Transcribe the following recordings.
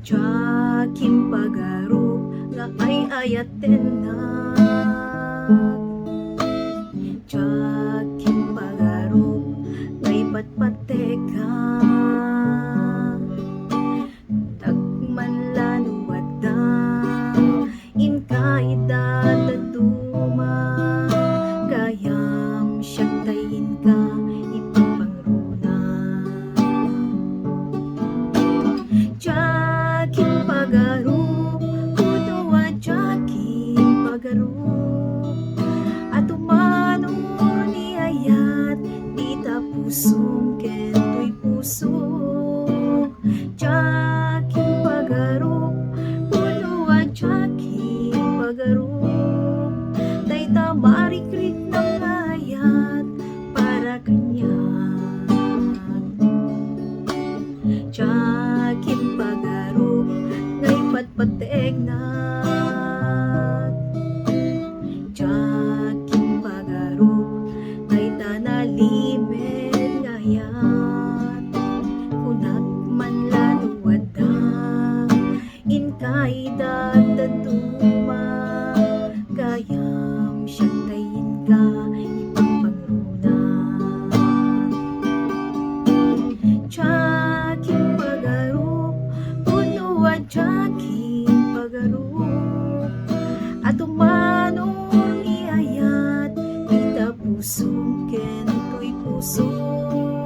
Jakim pagarup nga ay ayaten na. Jakim pagarup ngay patpateka. Dagman lanuwat da inkaida daduma. Gayam siyagtayin ka ipapangruna. Jakim pagarup kuno a jakim pagarup at umanong ni ayat di ta pusong ken tuy pusok. Jakim pagarup kuno a jakim pagarup tay ta marikrik ng ayat para kanya. Jakim pagarup ngay patpateg na. Jakim pagarup ngay tanalimen ngayat. Kunat man lanuwad da inkaida daduma. Gayam siyagtayin ka ipapangruna. Jakim pagarup kuno a jakim pagarup at umanong ni ayat ita pusong ken tuy pusok.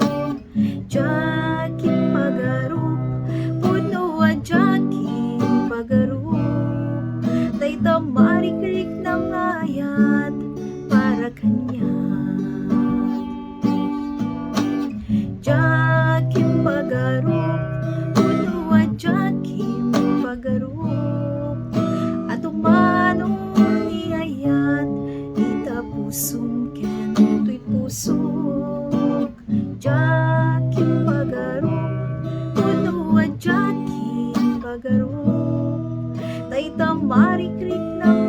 Jakim pagarup kuno a jakim pagarup tay ta marikrik ng ayat para kanya. Jakim pagarup kuno a jakim pagarup at umanong ni ayat ita pusong ken tuy pusok. Jakim pagarup kuno a jakim pagarup tay ta marikrik ng